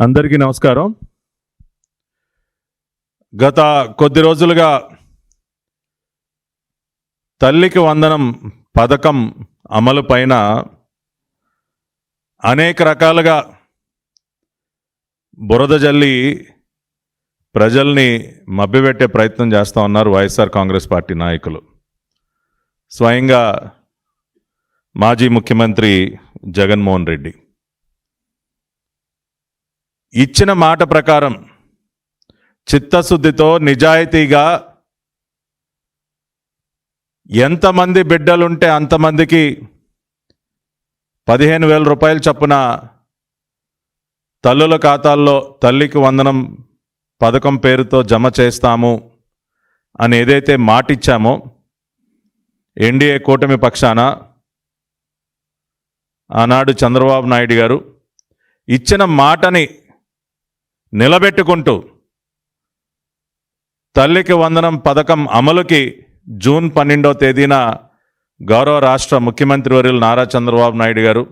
అందరికీ నమస్కారం. గత కొద్ది రోజులుగా తల్లికి వందనం పథకం అమలు పైన అనేక రకాలుగా బురద జల్లి ప్రజల్ని మభ్యపెట్టే ప్రయత్నం చేస్తూ ఉన్నారు వైఎస్ఆర్ కాంగ్రెస్ పార్టీ నాయకులు. స్వయంగా మాజీ ముఖ్యమంత్రి జగన్మోహన్ రెడ్డి ఇచ్చిన మాట ప్రకారం చిత్తశుద్ధితో నిజాయితీగా ఎంతమంది బిడ్డలుంటే అంతమందికి 15,000 రూపాయలు చొప్పున తల్లుల ఖాతాల్లో తల్లికి వందనం పథకం పేరుతో జమ చేస్తాము అని ఏదైతే మాట ఇచ్చామో ఎన్డీఏ కూటమి పక్షాన ఆనాడు చంద్రబాబు నాయుడు గారు ఇచ్చిన మాటని నిలబెట్టుకుంటూ తల్లికి వందనం పథకం అమలుకి జూన్ 12వ తేదీన గౌరవ రాష్ట్ర ముఖ్యమంత్రి వర్యులు నారా చంద్రబాబు నాయుడు గారు,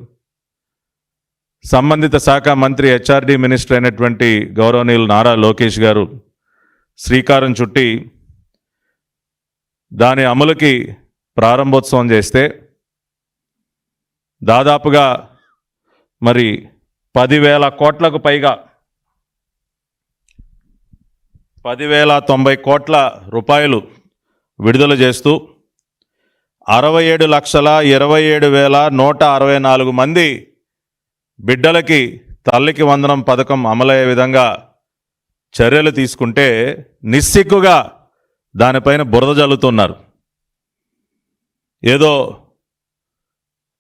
సంబంధిత శాఖ మంత్రి హెచ్ఆర్డీ మినిస్టర్ అయినటువంటి గౌరవనీయులు నారా లోకేష్ గారు శ్రీకారం చుట్టి దాని అమలుకి ప్రారంభోత్సవం చేస్తే దాదాపుగా మరి 10,000 కోట్లకు పైగా 10,090 కోట్ల రూపాయలు విడుదల చేస్తూ 67,27,164 మంది బిడ్డలకి తల్లికి వందనం పథకం అమలయ్యే విధంగా చర్యలు తీసుకుంటే నిస్సిగ్గుగా దానిపైన బురద జల్లుతున్నారు. ఏదో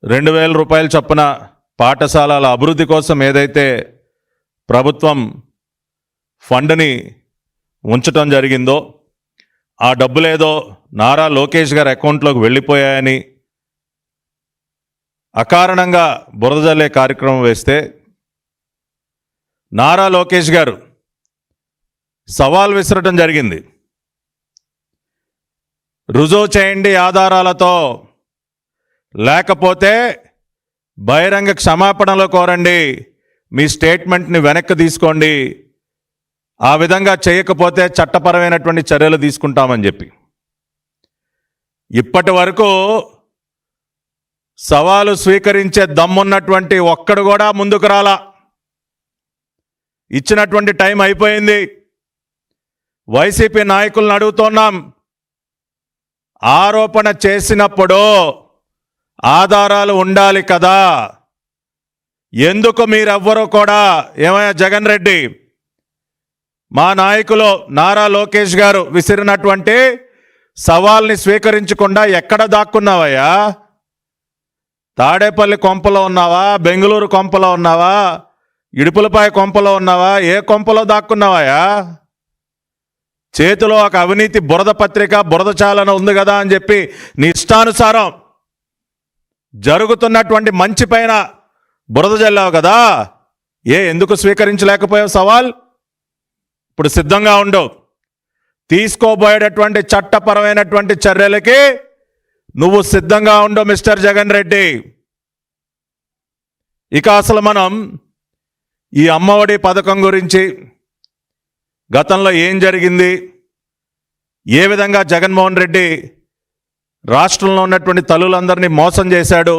2,000 రూపాయలు చొప్పున పాఠశాలల అభివృద్ధి కోసం ఏదైతే ప్రభుత్వం ఫండ్ని ఉంచటం జరిగిందో ఆ డబ్బులేదో నారా లోకేష్ గారి అకౌంట్లోకి వెళ్ళిపోయాయని అకారణంగా బురద జల్లే కార్యక్రమం వేస్తే నారా లోకేష్ గారు సవాల్ విసరటం జరిగింది. రుజువు చేయండి ఆధారాలతో, లేకపోతే బహిరంగ క్షమాపణలు కోరండి, మీ స్టేట్మెంట్ని వెనక్కి తీసుకోండి, ఆ విధంగా చేయకపోతే చట్టపరమైనటువంటి చర్యలు తీసుకుంటామని చెప్పి ఇప్పటి వరకు సవాలు స్వీకరించే దమ్మున్నటువంటి ఒక్కడు కూడా ముందుకు రాలా. ఇచ్చినటువంటి టైం అయిపోయింది. వైసీపీ నాయకులను అడుగుతున్నాం, ఆరోపణ చేసినప్పుడు ఆధారాలు ఉండాలి కదా, ఎందుకు మీరెవ్వరూ కూడా ఏమయ్యా జగన్ రెడ్డి, మా నాయకులు నారా లోకేష్ గారు విసిరినటువంటి సవాల్ని స్వీకరించకుండా ఎక్కడ దాక్కున్నావయ్యా? తాడేపల్లి కొంపలో ఉన్నావా, బెంగళూరు కొంపలో ఉన్నావా, ఇడుపులపాయ కొంపలో ఉన్నావా, ఏ కొంపలో దాక్కున్నావయ్యా? చేతిలో ఒక అవినీతి బురద పత్రిక, బురద చాలన ఉంది కదా అని చెప్పి నీ ఇష్టానుసారం జరుగుతున్నటువంటి మంచి పైన బురద జల్లావు కదా, ఎందుకు స్వీకరించలేకపోయావు సవాల్? ఇప్పుడు సిద్ధంగా ఉండు. తీసుకోబోయేటటువంటి చట్టపరమైనటువంటి చర్యలకి నువ్వు సిద్ధంగా ఉండు మిస్టర్ జగన్ రెడ్డి. ఇక అసలు మనం ఈ అమ్మఒడి పథకం గురించి గతంలో ఏం జరిగింది, ఏ విధంగా జగన్మోహన్ రెడ్డి రాష్ట్రంలో ఉన్నటువంటి తల్లులందరినీ మోసం చేశాడు,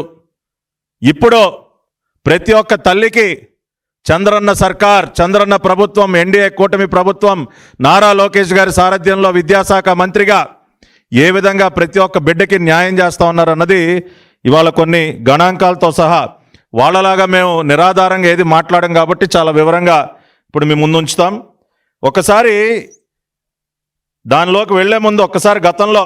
ఇప్పుడు ప్రతి ఒక్క తల్లికి చంద్రన్న సర్కార్, చంద్రన్న ప్రభుత్వం, ఎన్డీఏ కూటమి ప్రభుత్వం నారా లోకేష్ గారి సారథ్యంలో విద్యాశాఖ మంత్రిగా ఏ విధంగా ప్రతి ఒక్క బిడ్డకి న్యాయం చేస్తూ ఉన్నారన్నది ఇవాళ కొన్ని గణాంకాలతో సహా, వాళ్ళలాగా మేము నిరాధారంగా ఏది మాట్లాడం కాబట్టి చాలా వివరంగా ఇప్పుడు మీ ముందు ఉంచుతాం. ఒకసారి దానిలోకి వెళ్లే ముందు ఒక్కసారి గతంలో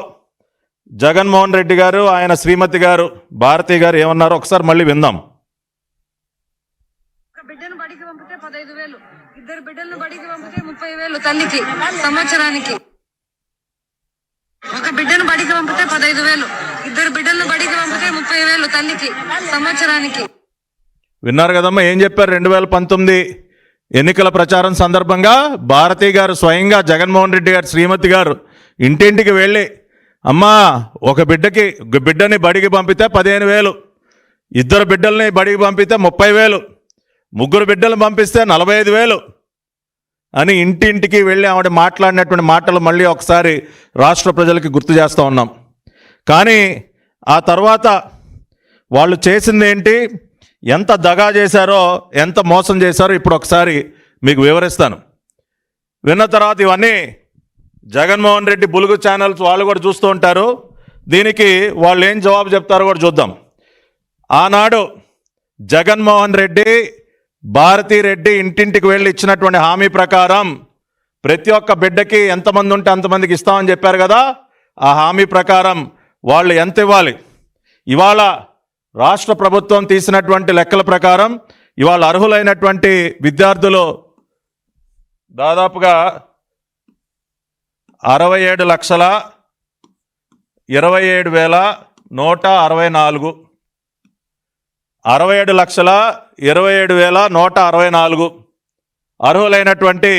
జగన్మోహన్ రెడ్డి గారు, ఆయన శ్రీమతి గారు భారతి గారు ఏమన్నారో ఒకసారి మళ్ళీ విందాం. బిడ్డను బడికి పంపితే 15,000, ఇద్దరు బిడ్డలను బడికి పంపితే 30,000 తల్లికి సంవత్సరానికి. ఒక బిడ్డను బడికి పంపితే 15,000, ఇద్దరు బిడ్డలను బడికి పంపితే 30,000 తల్లికి సంవత్సరానికి. విన్నారు కదమ్మా ఏం చెప్పారు? 2019 ఎన్నికల ప్రచారం సందర్భంగా భారతి గారు స్వయంగా జగన్మోహన్ రెడ్డి గారు శ్రీమతి గారు ఇంటింటికి వెళ్ళి, అమ్మా ఒక బిడ్డని బడికి పంపితే 15,000, ఇద్దరు బిడ్డల్ని బడికి పంపితే 30,000, ముగ్గురు బిడ్డలు పంపిస్తే 45,000 అని ఇంటింటికి వెళ్ళి ఆవిడ మాట్లాడినటువంటి మాటలు మళ్ళీ ఒకసారి రాష్ట్ర ప్రజలకి గుర్తు చేస్తూ ఉన్నాం. కానీ ఆ తర్వాత వాళ్ళు చేసింది ఏంటి, ఎంత దగా చేశారో, ఎంత మోసం చేశారో ఇప్పుడు ఒకసారి మీకు వివరిస్తాను. విన్న తర్వాత ఇవన్నీ జగన్మోహన్ రెడ్డి బులుగు ఛానల్స్ వాళ్ళు కూడా చూస్తూ ఉంటారు. దీనికి వాళ్ళు ఏం జవాబు చెప్తారో కూడా చూద్దాం. ఆనాడు జగన్మోహన్ రెడ్డి, భారతిరెడ్డి ఇంటింటికి వెళ్ళి ఇచ్చినటువంటి హామీ ప్రకారం ప్రతి ఒక్క బిడ్డకి ఎంతమంది ఉంటే అంతమందికి ఇస్తామని చెప్పారు కదా. ఆ హామీ ప్రకారం వాళ్ళు ఎంత ఇవ్వాలి? ఇవాళ రాష్ట్ర ప్రభుత్వం తీసినటువంటి లెక్కల ప్రకారం ఇవాళ అర్హులైనటువంటి విద్యార్థులు దాదాపుగా 67,27,164 67,27,164 అర్హులైనటువంటి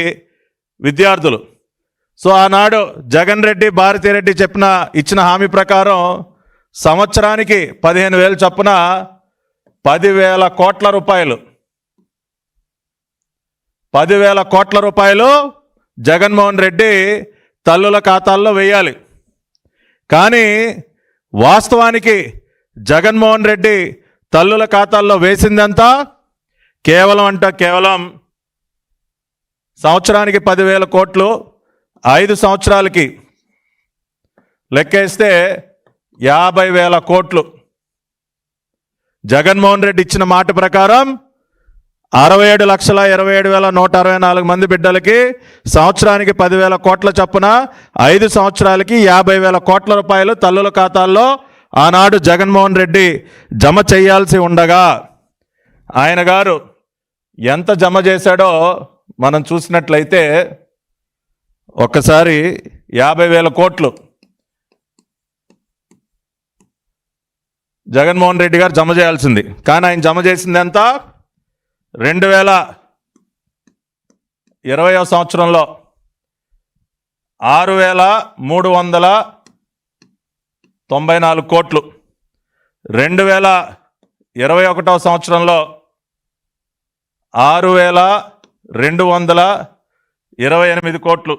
విద్యార్థులు. సో ఆనాడు జగన్ రెడ్డి, భారతిరెడ్డి ఇచ్చిన హామీ ప్రకారం సంవత్సరానికి 15,000 చొప్పున 10,000 కోట్ల రూపాయలు 10,000 కోట్ల రూపాయలు జగన్మోహన్ రెడ్డి తల్లుల ఖాతాల్లో వేయాలి. కానీ వాస్తవానికి జగన్మోహన్ రెడ్డి తల్లుల ఖాతాల్లో వేసిందంతా కేవలం సంవత్సరానికి 10,000 కోట్లు, 5 సంవత్సరాలకి లెక్కేస్తే 50,000 కోట్లు. జగన్మోహన్ రెడ్డి ఇచ్చిన మాట ప్రకారం 67,27,164 మంది బిడ్డలకి సంవత్సరానికి 10,000 కోట్ల చొప్పున 5 సంవత్సరాలకి 50,000 కోట్ల రూపాయలు తల్లుల ఖాతాల్లో ఆనాడు జగన్మోహన్ రెడ్డి జమ చేయాల్సి ఉండగా ఆయన గారు ఎంత జమ చేశాడో మనం చూసినట్లయితే ఒక్కసారి 50,000 కోట్లు జగన్మోహన్ రెడ్డి గారు జమ చేయాల్సింది. కానీ ఆయన జమ చేసింది ఎంత? 2020 సంవత్సరంలో 6,394 కోట్లు, 2021 సంవత్సరంలో 6,228 కోట్లు,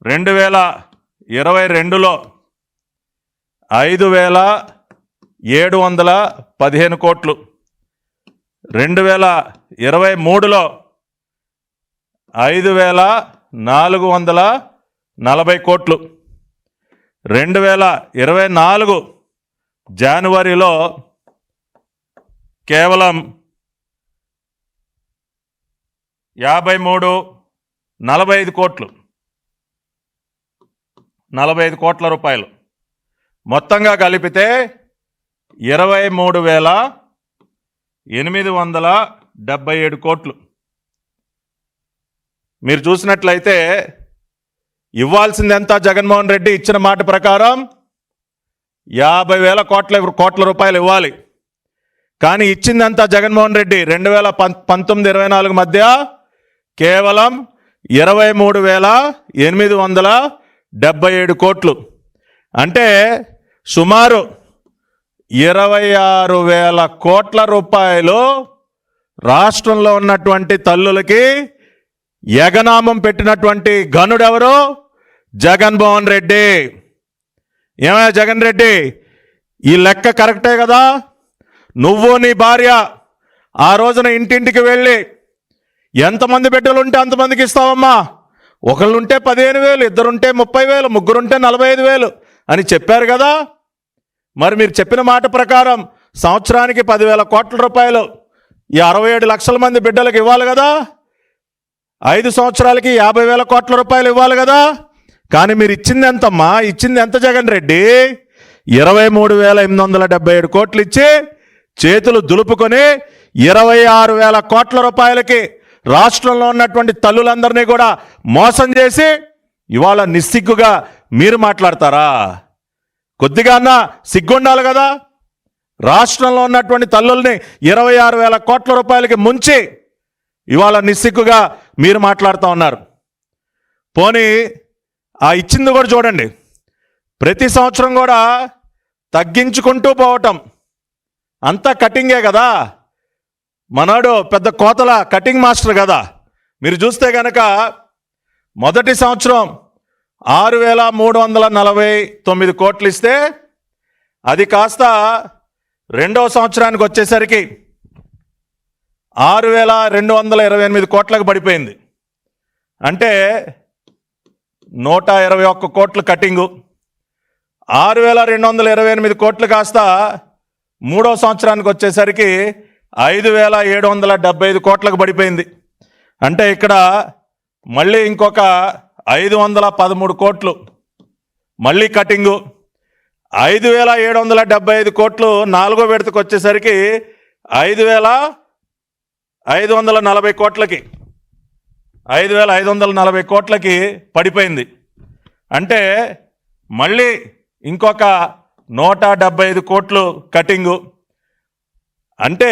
2022లో 5,715 కోట్లు, 2023లో 5,440 కోట్లు, 2024 జనవరిలో కేవలం 45 కోట్లు, 45 కోట్ల రూపాయలు మొత్తంగా కలిపితే 23,877 కోట్లు. మీరు చూసినట్లయితే ఇవ్వాల్సింది ఎంత? జగన్మోహన్ రెడ్డి ఇచ్చిన మాట ప్రకారం 50,000 కోట్ల రూపాయలు ఇవ్వాలి. కానీ ఇచ్చిందంత జగన్మోహన్ రెడ్డి 2019-24 మధ్య కేవలం 23,877 కోట్లు. అంటే సుమారు 26,000 కోట్ల రూపాయలు రాష్ట్రంలో ఉన్నటువంటి తల్లులకి యగనామం పెట్టినటువంటి ఘనుడెవరు? జగన్మోహన్ రెడ్డి. ఏమయ్యా జగన్ రెడ్డి, ఈ లెక్క కరెక్టే కదా? నువ్వు నీ భార్య ఆ రోజున ఇంటింటికి వెళ్ళి ఎంతమంది బిడ్డలుంటే అంతమందికి ఇస్తావమ్మా, ఒకళ్ళుంటే 15,000, ఇద్దరుంటే 30,000, ముగ్గురుంటే 45,000 అని చెప్పారు కదా. మరి మీరు చెప్పిన మాట ప్రకారం సంవత్సరానికి 10,000 కోట్ల రూపాయలు ఈ 67 లక్షల మంది బిడ్డలకు ఇవ్వాలి కదా. 5 సంవత్సరాలకి 50,000 కోట్ల రూపాయలు ఇవ్వాలి కదా. కానీ మీరు ఇచ్చింది ఎంతమ్మా? ఇచ్చింది ఎంత జగన్ రెడ్డి? 23,877 కోట్లు ఇచ్చి చేతులు దులుపుకొని 26,000 కోట్ల రూపాయలకి రాష్ట్రంలో ఉన్నటువంటి తల్లులందరినీ కూడా మోసం చేసి ఇవాళ నిస్సిగ్గుగా మీరు మాట్లాడతారా? కొద్దిగా సిగ్గుండాలి కదా. రాష్ట్రంలో ఉన్నటువంటి తల్లుల్ని 26,000 కోట్ల రూపాయలకి ముంచి ఇవాళ నిస్సిగ్గుగా మీరు మాట్లాడుతూ ఉన్నారు. పోనీ ఆ ఇచ్చింది కూడా చూడండి. ప్రతి సంవత్సరం కూడా తగ్గించుకుంటూ పోవటం అంతా కటింగే కదా. మనోడు పెద్ద కోతల కటింగ్ మాస్టర్ కదా. మీరు చూస్తే కనుక మొదటి సంవత్సరం 6,349 కోట్లు ఇస్తే అది కాస్త రెండవ సంవత్సరానికి వచ్చేసరికి 6,228 కోట్లకు పడిపోయింది. అంటే 121 కోట్లు కటింగు. 6,228 కోట్లు కాస్త మూడో సంవత్సరానికి వచ్చేసరికి 5,775 కోట్లకు పడిపోయింది. అంటే ఇక్కడ మళ్ళీ ఇంకొక 513 కోట్లు మళ్ళీ కటింగు. 5,775 కోట్లు నాలుగో విడతకు వచ్చేసరికి 5,540 కోట్లకి 5,540 కోట్లకి పడిపోయింది. అంటే మళ్ళీ ఇంకొక 175 కోట్లు కటింగు. అంటే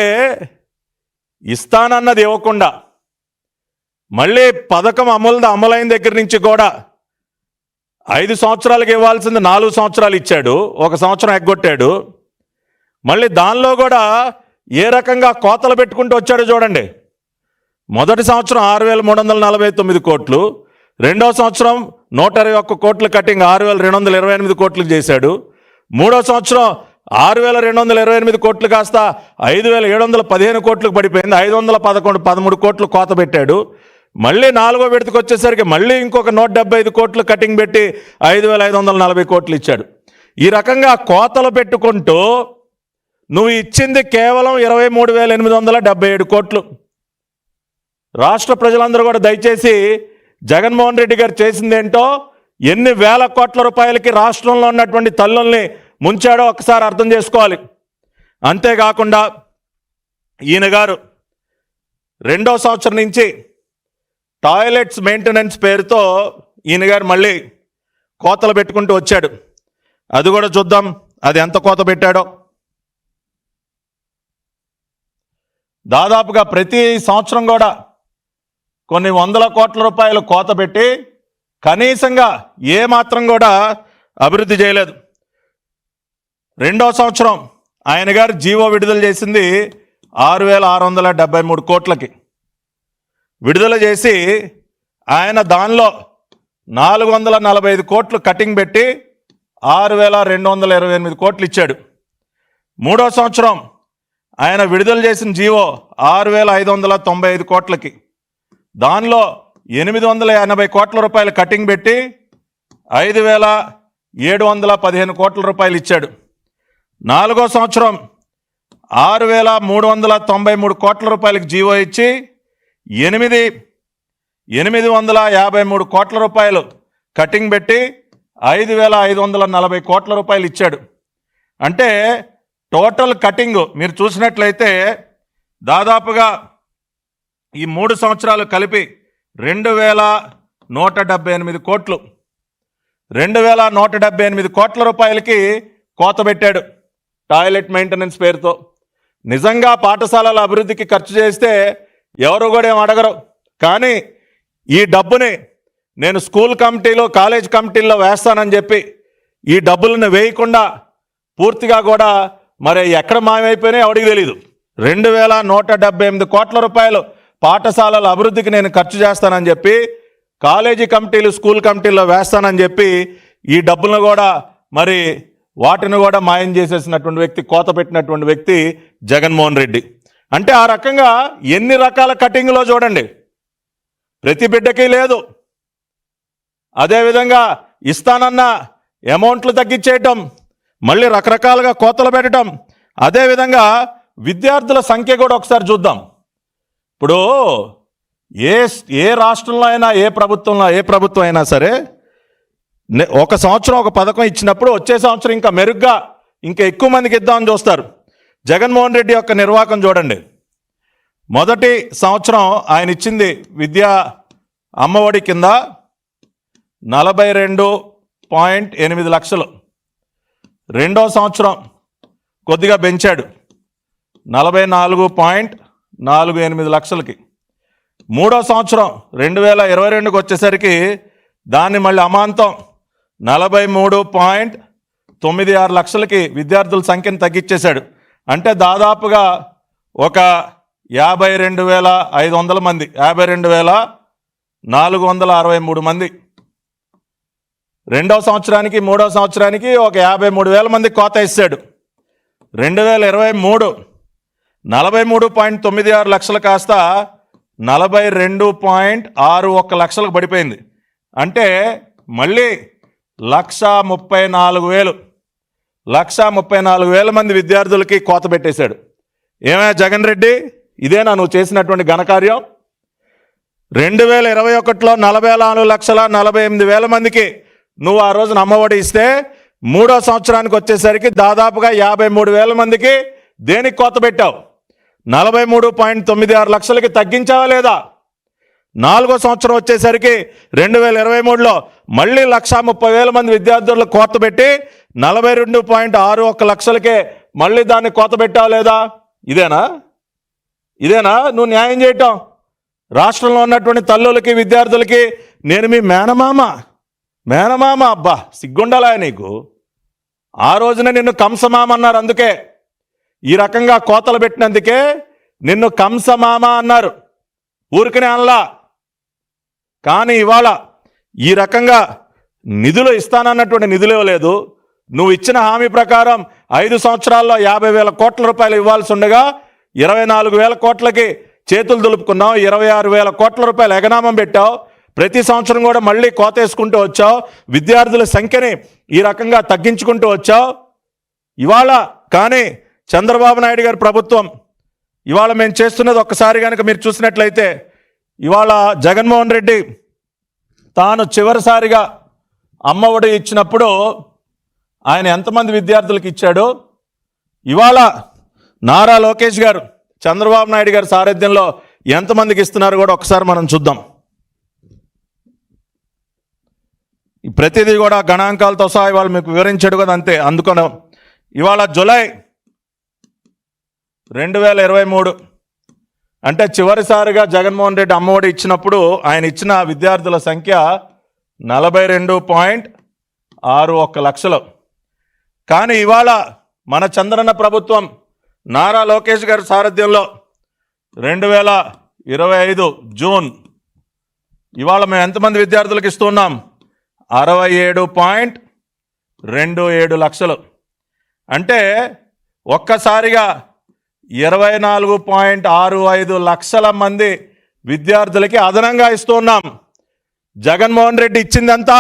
ఇస్తానన్నది ఇవ్వకుండా మళ్ళీ పథకం అమలైన దగ్గర నుంచి కూడా 5 సంవత్సరాలకు ఇవ్వాల్సింది 4 సంవత్సరాలు ఇచ్చాడు, 1 సంవత్సరం ఎగ్గొట్టాడు. మళ్ళీ దానిలో కూడా ఏ రకంగా కోతలు పెట్టుకుంటూ వచ్చాడో చూడండి. మొదటి సంవత్సరం 6,349 కోట్లు, రెండో సంవత్సరం 121 కోట్లు కటింగ్ 6,228 కోట్లకు చేశాడు. మూడో సంవత్సరం 6,228 కోట్లు కాస్త 5,715 కోట్లకు పడిపోయింది. 513 కోట్లు కోత పెట్టాడు. మళ్ళీ నాలుగో విడతకు వచ్చేసరికి మళ్ళీ ఇంకొక 175 కోట్లు కటింగ్ పెట్టి 5,540 కోట్లు ఇచ్చాడు. ఈ రకంగా కోతలు పెట్టుకుంటూ నువ్వు ఇచ్చింది కేవలం 23,877 కోట్లు. రాష్ట్ర ప్రజలందరూ కూడా దయచేసి జగన్మోహన్ రెడ్డి గారు చేసిందేంటో, ఎన్ని వేల కోట్ల రూపాయలకి రాష్ట్రంలో ఉన్నటువంటి తల్లుల్ని ముంచాడో ఒకసారి అర్థం చేసుకోవాలి. అంతేకాకుండా ఈయన గారు రెండో సంవత్సరం నుంచి టాయిలెట్స్ మెయింటెనెన్స్ పేరుతో ఈయన గారు మళ్ళీ కోతలు పెట్టుకుంటూ వచ్చాడు. అది కూడా చూద్దాం అది ఎంత కోత పెట్టాడో. దాదాపుగా ప్రతి సంవత్సరం కూడా కొన్ని వందల కోట్ల రూపాయలు కోత పెట్టి కనీసంగా ఏ మాత్రం కూడా అభివృద్ధి చేయలేదు. రెండో సంవత్సరం ఆయన గారు జీవో విడుదల చేసింది 6,673 కోట్లకి విడుదల చేసి ఆయన దానిలో 445 కోట్లు కటింగ్ పెట్టి 6,228 కోట్లు ఇచ్చాడు. మూడో సంవత్సరం ఆయన విడుదల చేసిన జీవో 6,595 కోట్లకి దానిలో 880 కోట్ల రూపాయలు కటింగ్ పెట్టి 5,715 కోట్ల రూపాయలు ఇచ్చాడు. నాలుగో సంవత్సరం 6,393 కోట్ల రూపాయలకి జీవో ఇచ్చి 853 కోట్ల రూపాయలు కటింగ్ పెట్టి 5,540 కోట్ల రూపాయలు ఇచ్చాడు. అంటే టోటల్ కటింగ్ మీరు చూసినట్లయితే దాదాపుగా ఈ 3 సంవత్సరాలు కలిపి 2,178 కోట్లు 2,178 కోట్ల రూపాయలకి కోత పెట్టాడు టాయిలెట్ మెయింటెనెన్స్ పేరుతో. నిజంగా పాఠశాలల అభివృద్ధికి ఖర్చు చేస్తే ఎవరు కూడా ఏం అడగరు. కానీ ఈ డబ్బుని నేను స్కూల్ కమిటీలో కాలేజ్ కమిటీల్లో వేస్తానని చెప్పి ఈ డబ్బులను వేయకుండా పూర్తిగా కూడా మరి ఎక్కడ మాయమైపోయినాయి ఎవడికి తెలియదు. 2,178 కోట్ల రూపాయలు పాఠశాలల అభివృద్ధికి నేను ఖర్చు చేస్తానని చెప్పి కాలేజీ కమిటీలు స్కూల్ కమిటీల్లో వేస్తానని చెప్పి ఈ డబ్బులను కూడా మరి వాటిని కూడా మాయం చేసేసినటువంటి వ్యక్తి, కోత పెట్టినటువంటి వ్యక్తి జగన్మోహన్ రెడ్డి. అంటే ఆ రకంగా ఎన్ని రకాల కటింగ్లో చూడండి, ప్రతి బిడ్డకి లేదు. అదేవిధంగా ఇస్తానన్న అమౌంట్లు తగ్గించేయటం, మళ్ళీ రకరకాలుగా కోతలు పెట్టడం. అదేవిధంగా విద్యార్థుల సంఖ్య కూడా ఒకసారి చూద్దాం. ఇప్పుడు ఏ రాష్ట్రంలో అయినా ఏ ప్రభుత్వం అయినా సరే ఒక సంవత్సరం ఒక పథకం ఇచ్చినప్పుడు వచ్చే సంవత్సరం ఇంకా మెరుగ్గా ఇంకా ఎక్కువ మందికి ఇద్దామని చూస్తారు. జగన్మోహన్ రెడ్డి యొక్క నిర్వాహకం చూడండి. మొదటి సంవత్సరం ఆయన ఇచ్చింది విద్యా అమ్మఒడి కింద 42.8 లక్షలు. రెండో సంవత్సరం కొద్దిగా పెంచాడు 44.48 లక్షలకి. మూడో సంవత్సరం 2022కి వచ్చేసరికి దాన్ని మళ్ళీ అమాంతం 43.96 లక్షలకి విద్యార్థుల సంఖ్యను తగ్గించేశాడు. అంటే దాదాపుగా ఒక 52,500 మంది, 52,463 మంది. రెండవ సంవత్సరానికి మూడవ సంవత్సరానికి ఒక 53,000 మంది కోత ఇస్తాడు. 2023 43.96 లక్షలు కాస్త 42.61 లక్షలకు పడిపోయింది. అంటే మళ్ళీ 1,34,000 మంది విద్యార్థులకి కోత పెట్టేశాడు. ఏమైనా జగన్ రెడ్డి, ఇదేనా నువ్వు చేసినటువంటి ఘనకార్యం? 2021లో 44,48,000 మందికి నువ్వు ఆ రోజున అమ్మఒడి ఇస్తే, మూడో సంవత్సరానికి వచ్చేసరికి దాదాపుగా 53,000 మందికి దేనికి కోత పెట్టావు? 43.96 లక్షలకి తగ్గించావా లేదా? నాలుగో సంవత్సరం వచ్చేసరికి 2023లో మళ్ళీ 1,30,000 మంది విద్యార్థులు కోత పెట్టి 42.61 లక్షలకే మళ్ళీ దాన్ని కోత పెట్టావా లేదా? ఇదేనా నువ్వు న్యాయం చేయటం? రాష్ట్రంలో ఉన్నటువంటి తల్లులకి విద్యార్థులకి నేను మీ మేనమామ అబ్బా, సిగ్గుండాలా నీకు? ఆ రోజున నిన్ను కంసమామ అన్నారు. అందుకే ఈ రకంగా కోతలు పెట్టినందుకే నిన్ను కంసమామ అన్నారు, ఊరికనే అనలా. కానీ ఇవాళ ఈ రకంగా నిధులు ఇస్తానన్నటువంటి నిధులు ఇవ్వలేదు. నువ్వు ఇచ్చిన హామీ ప్రకారం 5 సంవత్సరాల్లో 50,000 కోట్ల రూపాయలు ఇవ్వాల్సి ఉండగా 24,000 కోట్లకి చేతులు దులుపుకున్నావు. 26,000 కోట్ల రూపాయలు ఎగనామం పెట్టావు. ప్రతి సంవత్సరం కూడా మళ్ళీ కోత వేసుకుంటూ వచ్చావు. విద్యార్థుల సంఖ్యని ఈ రకంగా తగ్గించుకుంటూ వచ్చావు. ఇవాళ కానీ చంద్రబాబు నాయుడు గారి ప్రభుత్వం ఇవాళ మేము చేస్తున్నది ఒక్కసారి కనుక మీరు చూసినట్లయితే, ఇవాళ జగన్మోహన్ రెడ్డి తాను చివరిసారిగా అమ్మఒడి ఇచ్చినప్పుడు ఆయన ఎంతమంది విద్యార్థులకు ఇచ్చాడు? ఇవాళ నారా లోకేష్ గారు చంద్రబాబు నాయుడు గారి సారథ్యంలో ఎంతమందికి ఇస్తున్నారు కూడా ఒకసారి మనం చూద్దాం. ప్రతిదీ కూడా గణాంకాలతో సహా ఇవాళ మీకు వివరించాడు కదా, అంతే. అందుకని ఇవాళ జూలై 2023 అంటే చివరిసారిగా జగన్మోహన్ రెడ్డి అమ్మఒడి ఇచ్చినప్పుడు ఆయన ఇచ్చిన విద్యార్థుల సంఖ్య 42.61 లక్షలు. కానీ ఇవాళ మన చంద్రన్న ప్రభుత్వం నారా లోకేష్ గారి సారథ్యంలో 2025 జూన్ ఇవాళ మేము ఎంతమంది విద్యార్థులకు ఇస్తున్నాం? 67.27 లక్షలు. అంటే ఒక్కసారిగా 24.65 లక్షల మంది విద్యార్థులకి అదనంగా ఇస్తున్నాం. జగన్మోహన్ రెడ్డి ఇచ్చిందంతా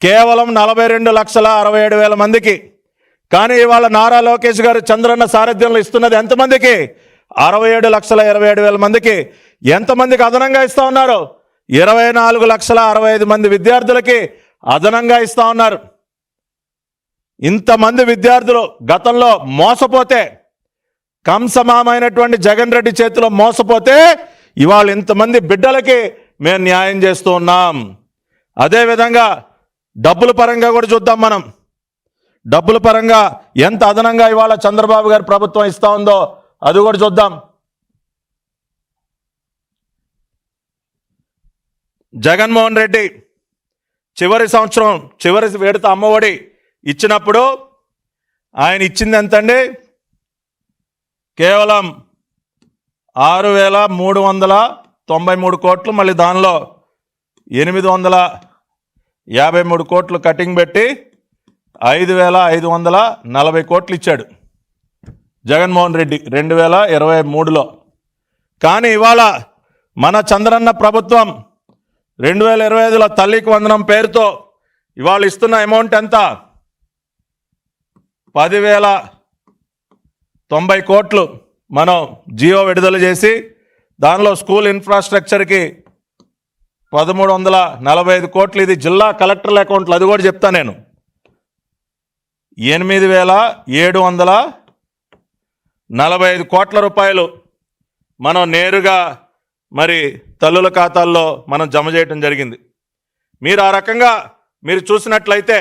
కేవలం 42,67,000 మందికి. కానీ ఇవాళ నారా లోకేష్ గారు చంద్రన్న సారథ్యంలో ఇస్తున్నది ఎంతమందికి? 67,27,000 మందికి. ఎంతమందికి అదనంగా ఇస్తా ఉన్నారు? 24,65,000 మంది విద్యార్థులకి అదనంగా ఇస్తా ఉన్నారు. ఇంతమంది విద్యార్థులు గతంలో మోసపోతే, కంసమామైనటువంటి జగన్ రెడ్డి చేతిలో మోసపోతే, ఇవాళ ఇంతమంది బిడ్డలకి మేము న్యాయం చేస్తూ ఉన్నాం. అదేవిధంగా డబ్బుల పరంగా కూడా చూద్దాం. మనం డబ్బుల పరంగా ఎంత అదనంగా ఇవాళ చంద్రబాబు గారి ప్రభుత్వం ఇస్తా ఉందో అది కూడా చూద్దాం. జగన్మోహన్ రెడ్డి చివరి సంవత్సరం చివరి విడత అమ్మఒడి ఇచ్చినప్పుడు ఆయన ఇచ్చింది ఎంతండి? కేవలం 6,393 కోట్లు. మళ్ళీ దానిలో 853 కోట్లు కటింగ్ పెట్టి 5,540 కోట్లు ఇచ్చాడు జగన్మోహన్ రెడ్డి 2023లో. కానీ ఇవాళ మన చంద్రన్న ప్రభుత్వం 2025లో తల్లికి వందనం పేరుతో ఇవాళ ఇస్తున్న అమౌంట్ ఎంత? 10,090 కోట్లు మనం జియో విడుదల చేసి దానిలో స్కూల్ ఇన్ఫ్రాస్ట్రక్చర్కి 1,345 కోట్లు. ఇది జిల్లా కలెక్టర్ల అకౌంట్లు, అది కూడా చెప్తా నేను. 8,745 కోట్ల రూపాయలు మనం నేరుగా మరి తల్లుల ఖాతాల్లో మనం జమ చేయటం జరిగింది. మీరు ఆ రకంగా మీరు చూసినట్లయితే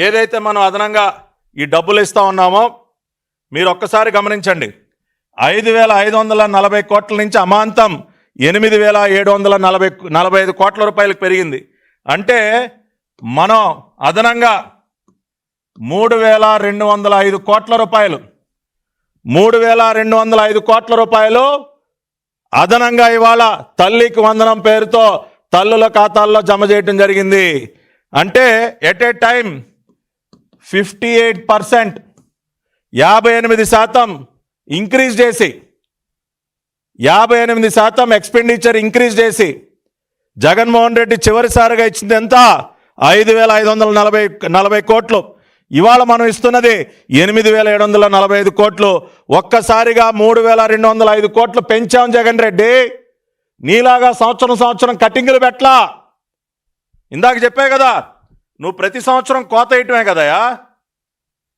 ఏదైతే మనం అదనంగా ఈ డబ్బులు ఇస్తా ఉన్నామో మీరు ఒక్కసారి గమనించండి. 5,540 కోట్ల నుంచి అమాంతం 8,745 కోట్ల రూపాయలకు పెరిగింది. అంటే మనం అదనంగా 3,205 కోట్ల రూపాయలు 3,205 కోట్ల రూపాయలు అదనంగా ఇవాళ తల్లికి వందనం పేరుతో తల్లుల ఖాతాల్లో జమ చేయటం జరిగింది. అంటే ఎట్ ఏ టైం 58%, 58% ఇంక్రీజ్ చేసి 58% ఎక్స్పెండిచర్ ఇంక్రీజ్ చేసి జగన్మోహన్ రెడ్డి చివరిసారిగా ఇచ్చింది ఎంత? 5,540 కోట్లు. ఇవాళ మనం ఇస్తున్నది 8,745 కోట్లు. ఒక్కసారిగా 3,205 కోట్లు పెంచాం జగన్ రెడ్డి. నీలాగా సంవత్సరం కటింగులు పెట్టలా. ఇందాక చెప్పే కదా, నువ్వు ప్రతి సంవత్సరం కోత వేయటమే కదయా.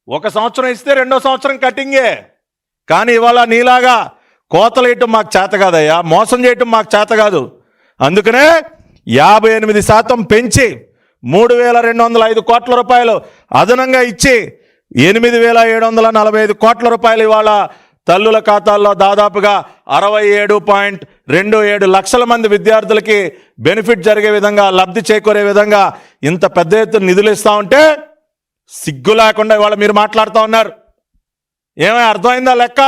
ఒక సంవత్సరం ఇస్తే రెండో సంవత్సరం కటింగే. కానీ ఇవాళ నీలాగా కోతలు వేయటం మాకు చేత కాదయ్యా, మోసం చేయటం మాకు చేత కాదు. అందుకనే 58% పెంచి 3,205 కోట్ల రూపాయలు అదనంగా ఇచ్చి 8,745 కోట్ల రూపాయలు ఇవాళ తల్లుల ఖాతాల్లో దాదాపుగా 67.27 లక్షల మంది విద్యార్థులకి బెనిఫిట్ జరిగే విధంగా, లబ్ధి చేకూరే విధంగా ఇంత పెద్ద ఎత్తున నిధులు ఇస్తా ఉంటే సిగ్గు లేకుండా ఇవాళ మీరు మాట్లాడుతూ ఉన్నారు. ఏమై అర్థమైందా లెక్క?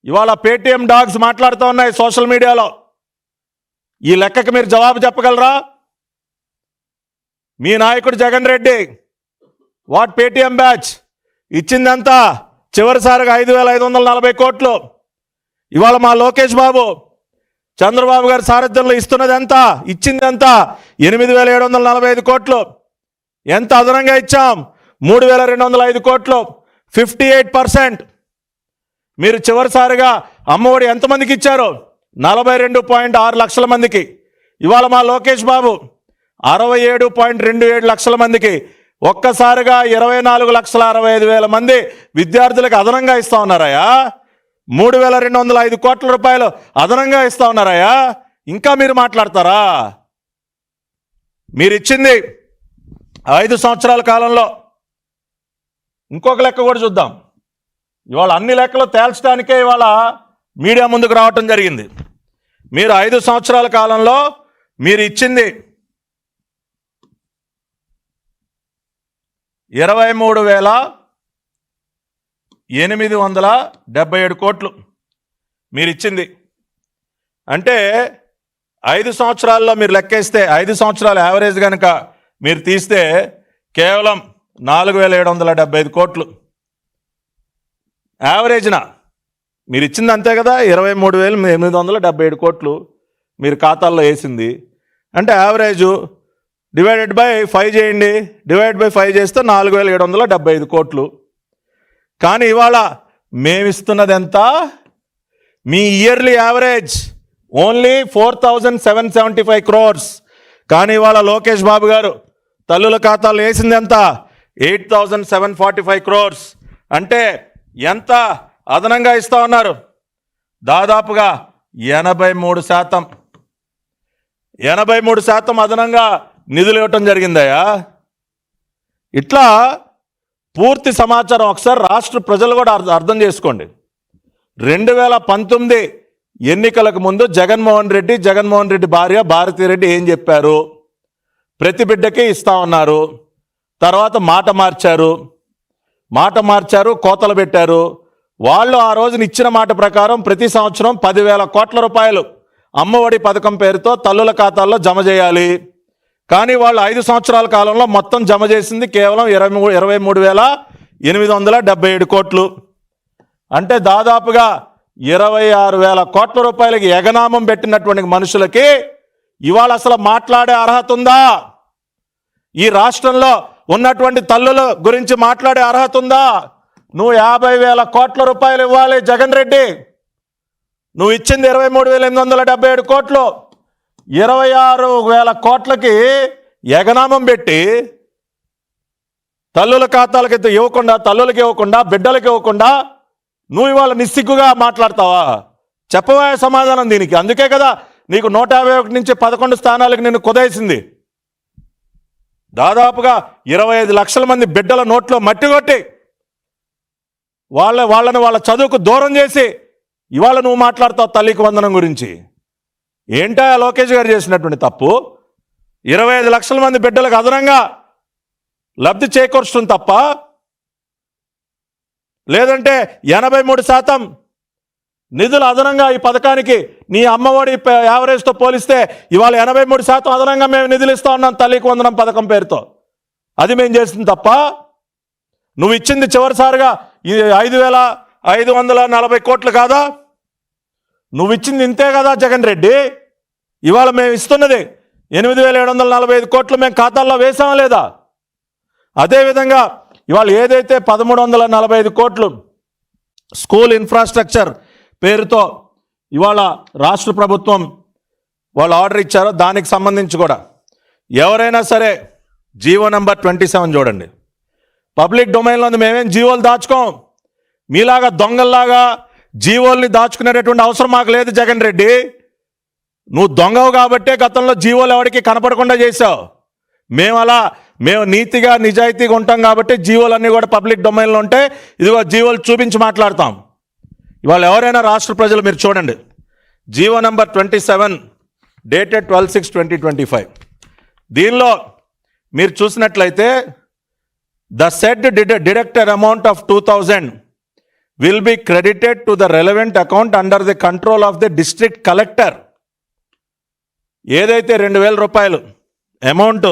ఇవాళ పేటీఎం డాగ్స్ మాట్లాడుతూ ఉన్నాయి సోషల్ మీడియాలో. ఈ లెక్కకి మీరు జవాబు చెప్పగలరా? మీ నాయకుడు Jagan Reddy what Paytm batch ఇచ్చిందంతా చివరిసారిగా 5,540 కోట్లు. ఇవాళ మా లోకేష్ బాబు చంద్రబాబు గారి సారథ్యంలో ఇస్తున్నది ఎంత? ఇచ్చింది ఎంత? 8,745 కోట్లు. ఎంత అదనంగా ఇచ్చాం? 3,205 కోట్లు, 58%. మీరు చివరిసారిగా అమ్మఒడి ఎంతమందికి ఇచ్చారు? 42.6 లక్షల మందికి. ఇవాళ మా లోకేష్ బాబు 67.27 లక్షల మందికి. ఒక్కసారిగా 24,65,000 మంది విద్యార్థులకు అదనంగా ఇస్తా ఉన్నారాయా. 3,205 కోట్ల రూపాయలు అదనంగా ఇస్తా ఉన్నారాయా. ఇంకా మీరు మాట్లాడతారా? మీరు ఇచ్చింది 5 సంవత్సరాల కాలంలో. ఇంకొక లెక్క కూడా చూద్దాం. ఇవాళ అన్ని లెక్కలు తేల్చడానికే ఇవాళ మీడియా ముందుకు రావటం జరిగింది. మీరు 5 సంవత్సరాల కాలంలో మీరు ఇచ్చింది 23,877 కోట్లు మీరు ఇచ్చింది. అంటే 5 సంవత్సరాల్లో మీరు లెక్కేస్తే 5 సంవత్సరాల యావరేజ్ కనుక మీరు తీస్తే కేవలం 4,775 కోట్లు యావరేజ్న మీరు ఇచ్చింది. అంతే కదా, 23,877 కోట్లు మీరు ఖాతాల్లో వేసింది. అంటే యావరేజు డివైడెడ్ బై 5 చేయండి. డివైడ్ బై 5 చేస్తే 4,775 కోట్లు. కానీ ఇవాళ మేమిస్తున్నది ఎంత? మీ ఇయర్లీ యావరేజ్ ఓన్లీ 4,775 క్రోర్స్. కానీ ఇవాళ లోకేష్ బాబు గారు తల్లుల ఖాతాలో వేసింది ఎంత? 8,745 క్రోర్స్. అంటే ఎంత అదనంగా ఇస్తా ఉన్నారు? దాదాపుగా 83% అదనంగా నిధులు ఇవ్వటం జరిగిందయ్యా. ఇట్లా పూర్తి సమాచారం ఒకసారి రాష్ట్ర ప్రజలు కూడా అర్థం చేసుకోండి. 2019 ఎన్నికలకు ముందు జగన్మోహన్ రెడ్డి భార్య భారతీరెడ్డి ఏం చెప్పారు? ప్రతి బిడ్డకి ఇస్తా ఉన్నారు. తర్వాత మాట మార్చారు, కోతలు పెట్టారు. వాళ్ళు ఆ రోజున ఇచ్చిన మాట ప్రకారం ప్రతి సంవత్సరం 10,000 కోట్ల రూపాయలు అమ్మఒడి పథకం పేరుతో తల్లుల ఖాతాల్లో జమ చేయాలి. కానీ వాళ్ళు 5 సంవత్సరాల కాలంలో మొత్తం జమ చేసింది కేవలం 23,877 కోట్లు. అంటే దాదాపుగా 26,000 కోట్ల రూపాయలకి ఎగనామం పెట్టినటువంటి మనుషులకి ఇవాళ అసలు మాట్లాడే అర్హత ఉందా? ఈ రాష్ట్రంలో ఉన్నటువంటి తల్లుల గురించి మాట్లాడే అర్హత ఉందా? నువ్వు 50,000 కోట్ల రూపాయలు ఇవ్వాలి జగన్ రెడ్డి. నువ్వు ఇచ్చింది 23,877 కోట్లు. 26,000 కోట్లకి ఎగనామం పెట్టి తల్లుల ఖాతాలకి తల్లులకి ఇవ్వకుండా బిడ్డలకి ఇవ్వకుండా నువ్వు ఇవాళ నిస్సిగ్గుగా మాట్లాడతావా? చెప్పవా సమాధానం దీనికి? అందుకే కదా నీకు 151 నుంచి 11 స్థానాలకు నిన్ను కుదేసింది. దాదాపుగా 25 లక్షల మంది బిడ్డల నోట్లో మట్టి కొట్టి వాళ్ళని వాళ్ళ చదువుకు దూరం చేసి ఇవాళ నువ్వు మాట్లాడతావు తల్లికి వందనం గురించి. ఏంటా లోకేష్ గారు చేసినటువంటి తప్పు? 25 లక్షల మంది బిడ్డలకు అదనంగా లబ్ధి చేకూర్చడం తప్ప లేదంటే 83% నిధులు అదనంగా ఈ పథకానికి నీ అమ్మఒడి యావరేజ్తో పోలిస్తే ఇవాళ 83% అదనంగా మేము నిధులు ఇస్తా ఉన్నాం తల్లికి వందనం పథకం పేరుతో. అది మేము చేసింది తప్ప నువ్వు ఇచ్చింది చివరిసారిగా ఈ 5,540 కోట్లు కాదా? నువ్వు ఇచ్చింది ఇంతే కదా జగన్ రెడ్డి. ఇవాళ మేము ఇస్తున్నది 8,745 కోట్లు మేము ఖాతాల్లో వేసామా లేదా? అదేవిధంగా ఇవాళ ఏదైతే 1,345 కోట్లు స్కూల్ ఇన్ఫ్రాస్ట్రక్చర్ పేరుతో ఇవాళ రాష్ట్ర ప్రభుత్వం వాళ్ళు ఆర్డర్ ఇచ్చారో దానికి సంబంధించి కూడా ఎవరైనా సరే జీవో నెంబర్ 27 చూడండి. పబ్లిక్ డొమైన్లో ఉంది. మేమేం జీవోలు దాచుకోం. మీలాగా దొంగల్లాగా జీవోల్ని దాచుకునేటటువంటి అవసరం మాకు లేదు జగన్ రెడ్డి. నువ్వు దొంగవు కాబట్టే గతంలో జీవోలు ఎవరికి కనపడకుండా చేశావు. మేము నీతిగా నిజాయితీగా ఉంటాం కాబట్టి జీవోలన్నీ కూడా పబ్లిక్ డొమైన్లో ఉంటే ఇదిగో జీవోలు చూపించి మాట్లాడతాం. ఇవాళ ఎవరైనా రాష్ట్ర ప్రజలు మీరు చూడండి, జీవో నెంబర్ 27 డేటెడ్ 12/6/2025. దీనిలో మీరు చూసినట్లయితే the said deducted amount of 2,000 will be credited to the relevant account under the control of the district collector. ఏదైతే 2,000 రూపాయలు అమౌంట్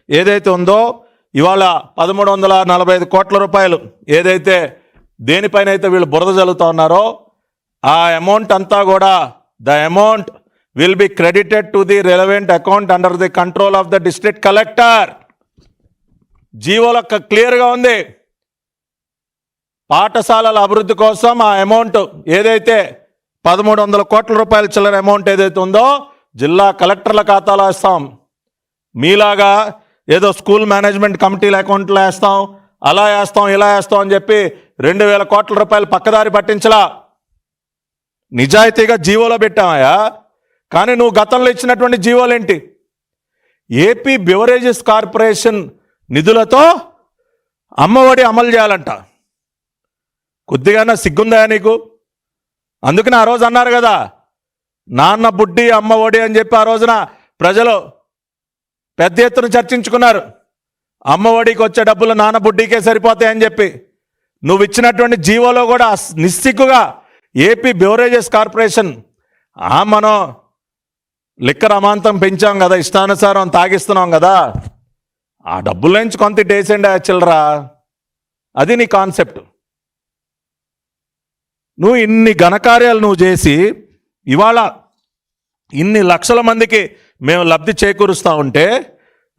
ఏదైతే ఉందో ఇవాళ 1,345 కోట్ల రూపాయలు ఏదైతే దేనిపైన అయితే వీళ్ళు బురద జల్లుతా ఉన్నారో ఆ అమౌంట్ అంతా కూడా the amount will be credited to the relevant account under the control of the district collector. జీవోలో క్లియర్గా ఉంది. పాఠశాలల అభివృద్ధి కోసం ఆ అమౌంట్ ఏదైతే 1,300 కోట్ల రూపాయల చిల్లర అమౌంట్ ఏదైతే ఉందో జిల్లా కలెక్టర్ల ఖాతాలో వేస్తాం. మీలాగా ఏదో స్కూల్ మేనేజ్మెంట్ కమిటీల అకౌంట్లో వేస్తాం, అలా వేస్తాం, ఇలా వేస్తాం అని చెప్పి 2,000 కోట్ల రూపాయలు పక్కదారి పట్టించలా. నిజాయితీగా జీవోలో పెట్టామయ్యా. కానీ నువ్వు గతంలో ఇచ్చినటువంటి జీవోలేంటి? ఏపీ బెవరేజెస్ కార్పొరేషన్ నిధులతో అమ్మఒడి అమలు చేయాలంట. కొద్దిగానే సిగ్గుందా నీకు? అందుకని ఆ రోజు అన్నారు కదా, నాన్న బుడ్డి అమ్మ ఒడి అని చెప్పి ఆ రోజున ప్రజలు పెద్ద ఎత్తున చర్చించుకున్నారు. అమ్మ ఒడికి వచ్చే డబ్బులు నాన్న బుడ్డికే సరిపోతాయని చెప్పి నువ్వు ఇచ్చినటువంటి జీవోలో కూడా నిస్సిగ్గుగా ఏపీ బెవరేజెస్ కార్పొరేషన్ మనం లిక్కర్ అమాంతం పెంచాం కదా, ఇష్టానుసారం తాగిస్తున్నాం కదా, ఆ డబ్బుల నుంచి కొంత డేసెండ్ చిల్లరా. అది నీ కాన్సెప్ట్. నువ్వు ఇన్ని ఘనకార్యాలు నువ్వు చేసి ఇవాళ ఇన్ని లక్షల మందికి మేము లబ్ధి చేకూరుస్తూ ఉంటే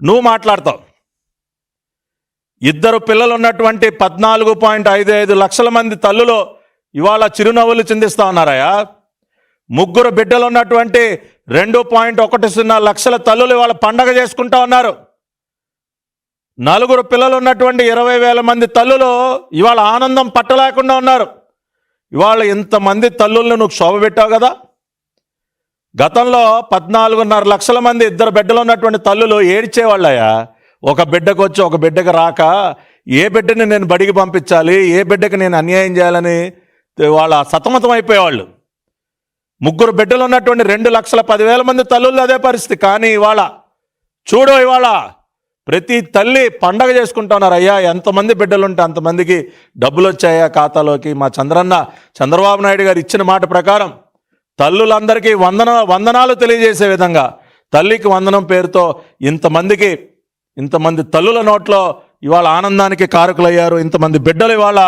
నువ్వు మాట్లాడతావు. 2 పిల్లలు ఉన్నటువంటి 14.55 లక్షల మంది తల్లులు ఇవాళ చిరునవ్వులు చిందిస్తూ ఉన్నారయ్యా. 3 బిడ్డలు ఉన్నటువంటి 2.10 లక్షల తల్లులు ఇవాళ పండగ చేసుకుంటా ఉన్నారు. 4 పిల్లలు ఉన్నటువంటి 20,000 మంది తల్లులు ఇవాళ ఆనందం పట్టలేకుండా ఉన్నారు. ఇవాళ ఇంతమంది తల్లులను నువ్వు శోభ పెట్టావు కదా. గతంలో 14.5 లక్షల మంది 2 బిడ్డలు ఉన్నటువంటి తల్లులు ఏడ్చేవాళ్ళయ్యా. ఒక బిడ్డకు వచ్చి ఒక బిడ్డకు రాక ఏ బిడ్డని నేను బడికి పంపించాలి, ఏ బిడ్డకి నేను అన్యాయం చేయాలని వాళ్ళ సతమతం అయిపోయేవాళ్ళు. 3 బిడ్డలు ఉన్నటువంటి 2,10,000 మంది తల్లులు అదే పరిస్థితి. కానీ ఇవాళ చూడు, ఇవాళ ప్రతి తల్లి పండగ చేసుకుంటున్నారు. అయ్యా, ఎంతమంది బిడ్డలు ఉంటే అంతమందికి డబ్బులు వచ్చాయా ఖాతాలోకి. మా చంద్రబాబు నాయుడు గారు ఇచ్చిన మాట ప్రకారం తల్లులందరికీ వందనాలు తెలియజేసే విధంగా తల్లికి వందనం పేరుతో ఇంతమంది తల్లుల నోట్లో ఇవాళ ఆనందానికి కారకులయ్యారు. ఇంతమంది బిడ్డలు ఇవాళ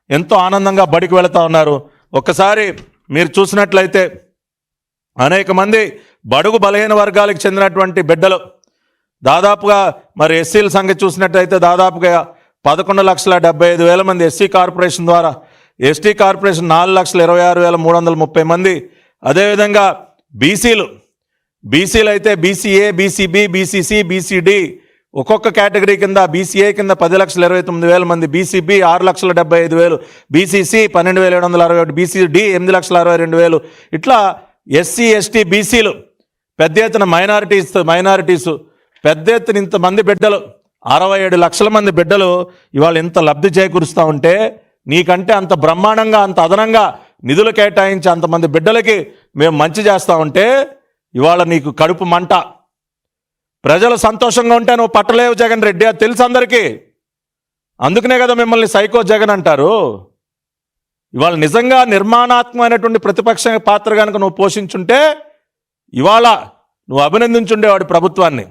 ఎంతో ఆనందంగా బడికి వెళుతూ ఉన్నారు. ఒక్కసారి మీరు చూసినట్లయితే అనేక మంది బడుగు బలహీన వర్గాలకు చెందినటువంటి బిడ్డలు దాదాపుగా మరి ఎస్సీల సంఖ్య చూసినట్టయితే దాదాపుగా 11,75,000 మంది ఎస్సీ కార్పొరేషన్ ద్వారా, ఎస్టీ కార్పొరేషన్ 4,26,330 మంది. అదేవిధంగా బీసీలు అయితే బీసీఏ, బీసీబీ, బీసీసీ, బీసీడి ఒక్కొక్క కేటగిరీ కింద బీసీఏ కింద 10,29,000 మంది, బీసీబీ 6,75,000, బీసీసీ 12,761, బీసీడి 8,62,000. ఇట్లా ఎస్సీ, ఎస్టీ, బీసీలు పెద్ద ఎత్తున మైనారిటీస్ పెద్ద ఎత్తున ఇంతమంది బిడ్డలు 67 లక్షల మంది బిడ్డలు ఇవాళ ఇంత లబ్ధి చేకూరుస్తూ ఉంటే నీకంటే అంత బ్రహ్మాండంగా అంత అదనంగా నిధులు కేటాయించి అంతమంది బిడ్డలకి మేము మంచి చేస్తూ ఉంటే ఇవాళ నీకు కడుపు మంట. ప్రజలు సంతోషంగా ఉంటే నువ్వు పట్టలేవు జగన్ రెడ్డి, అది తెలుసు అందరికీ. అందుకనే కదా మిమ్మల్ని సైకో జగన్ అంటారు. ఇవాళ నిజంగా నిర్మాణాత్మకమైనటువంటి ప్రతిపక్ష పాత్ర కనుక నువ్వు పోషించుంటే ఇవాళ నువ్వు అభినందించుండేవాడు ప్రభుత్వాన్ని.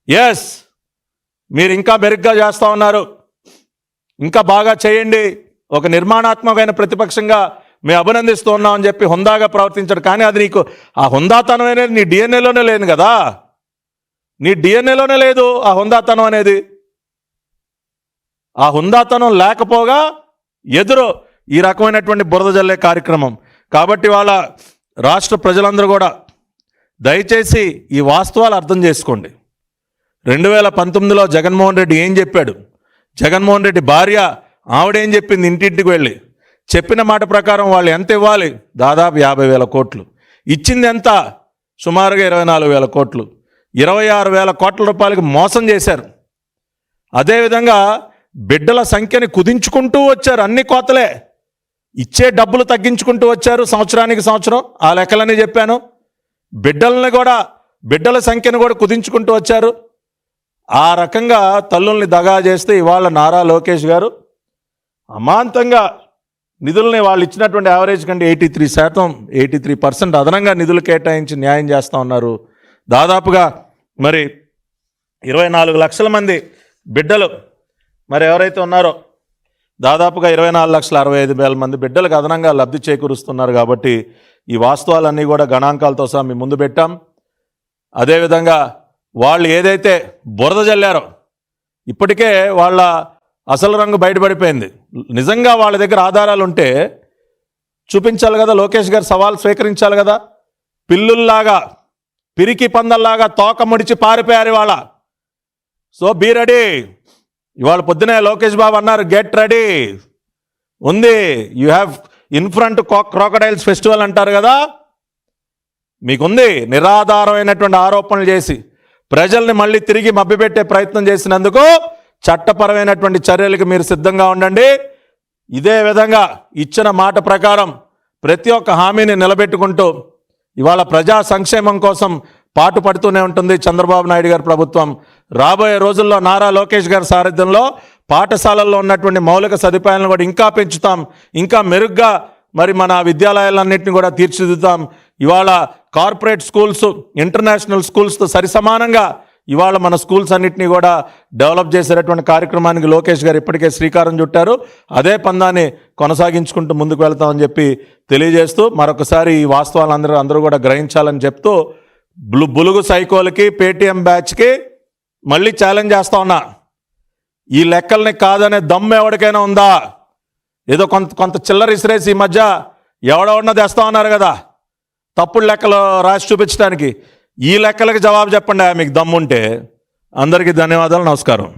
ఎస్, మీరు ఇంకా మెరుగ్గా చేస్తూ ఉన్నారు, ఇంకా బాగా చేయండి, ఒక నిర్మాణాత్మకమైన ప్రతిపక్షంగా మేము అభినందిస్తూ ఉన్నామని చెప్పి హుందాగా ప్రవర్తించాడు. కానీ అది నీకు ఆ హుందాతనం అనేది నీ డిఎన్ఏలోనే లేదు కదా, నీ డిఎన్ఏలోనే లేదు ఆ హుందాతనం అనేది. ఆ హుందాతనం లేకపోగా ఎదురు ఈ రకమైనటువంటి బురద జల్లే కార్యక్రమం. కాబట్టి వాళ్ళ రాష్ట్ర ప్రజలందరూ కూడా దయచేసి ఈ వాస్తవాలు అర్థం చేసుకోండి. 2019లో జగన్మోహన్ రెడ్డి ఏం చెప్పాడు, జగన్మోహన్ రెడ్డి భార్య ఆవిడేం చెప్పింది, ఇంటింటికి వెళ్ళి చెప్పిన మాట ప్రకారం వాళ్ళు ఎంత ఇవ్వాలి, దాదాపు 50,000 కోట్లు ఇచ్చింది. ఎంత? సుమారుగా 24,000 కోట్లు, 26,000 కోట్ల రూపాయలకి మోసం చేశారు. అదేవిధంగా బిడ్డల సంఖ్యని కుదించుకుంటూ వచ్చారు, అన్ని కోతలే, ఇచ్చే డబ్బులు తగ్గించుకుంటూ వచ్చారు సంవత్సరానికి సంవత్సరం. ఆ లెక్కలన్నీ చెప్పాను. బిడ్డల సంఖ్యను కూడా కుదించుకుంటూ వచ్చారు. ఆ రకంగా తల్లుల్ని దగా చేస్తే ఇవాళ నారా లోకేష్ గారు అమాంతంగా నిధుల్ని వాళ్ళు ఇచ్చినటువంటి యావరేజ్ కంటే 83% అదనంగా నిధులు కేటాయించి న్యాయం చేస్తూ ఉన్నారు. దాదాపుగా మరి 24 లక్షల మంది బిడ్డలు మరి ఎవరైతే ఉన్నారో దాదాపుగా 24,65,000 మంది బిడ్డలకు అదనంగా లబ్ధి చేకూరుస్తున్నారు. కాబట్టి ఈ వాస్తవాలన్నీ కూడా గణాంకాలతో సహా మీ ముందు పెట్టాం. అదేవిధంగా వాళ్ళు ఏదైతే బురద జల్లారో ఇప్పటికే వాళ్ళ అసలు రంగు బయటపడిపోయింది. నిజంగా వాళ్ళ దగ్గర ఆధారాలు ఉంటే చూపించాలి కదా, లోకేష్ గారు సవాల్ స్వీకరించాలి కదా. పిల్లుల్లాగా పిరికి పందల్లాగా తోక ముడిచి పారిపోయారు ఇవాళ. So be ready. ఇవాళ పొద్దునే లోకేష్ బాబు అన్నారు, గెట్ రెడీ ఉంది, you have in front crocodiles festival అంటారు కదా, మీకుంది. నిరాధారమైనటువంటి ఆరోపణలు చేసి ప్రజల్ని మళ్ళీ తిరిగి మభ్యపెట్టే ప్రయత్నం చేసినందుకు చట్టపరమైనటువంటి చర్యలకు మీరు సిద్ధంగా ఉండండి. ఇదే విధంగా ఇచ్చిన మాట ప్రకారం ప్రతి ఒక్క హామీని నిలబెట్టుకుంటూ ఇవాళ ప్రజా సంక్షేమం కోసం పాటుపడుతూనే ఉంటుంది చంద్రబాబు నాయుడు గారి ప్రభుత్వం. రాబోయే రోజుల్లో నారా లోకేష్ గారి సారథ్యంలో పాఠశాలల్లో ఉన్నటువంటి మౌలిక సదుపాయాలను కూడా ఇంకా పెంచుతాం, ఇంకా మెరుగ్గా మరి మన విద్యాలయాలన్నింటినీ కూడా తీర్చిదిద్దుతాం. ఇవాళ కార్పొరేట్ స్కూల్స్ ఇంటర్నేషనల్ స్కూల్స్తో సరిసమానంగా ఇవాళ మన స్కూల్స్ అన్నింటినీ కూడా డెవలప్ చేసేటటువంటి కార్యక్రమానికి లోకేష్ గారు ఇప్పటికే శ్రీకారం చుట్టారు. అదే పందాన్ని కొనసాగించుకుంటూ ముందుకు వెళ్తామని చెప్పి తెలియజేస్తూ మరొకసారి ఈ వాస్తవాలు అందరూ కూడా గ్రహించాలని చెప్తూ బులుగు సైకోలకి పేటీఎం బ్యాచ్కి మళ్ళీ ఛాలెంజ్ చేస్తా ఉన్నా. ఈ లెక్కల్ని కాదనే దమ్ము ఎవరికైనా ఉందా? ఏదో కొంత చిల్లర ఇసిరేసి ఈ మధ్య ఎవడెవడన్నా తెస్తా ఉన్నారు కదా తప్పుడు లెక్కలు రాసి చూపించడానికి. ఈ లెక్కలకి జవాబు చెప్పండి మీకు దమ్ముంటే. అందరికీ ధన్యవాదాలు, నమస్కారం.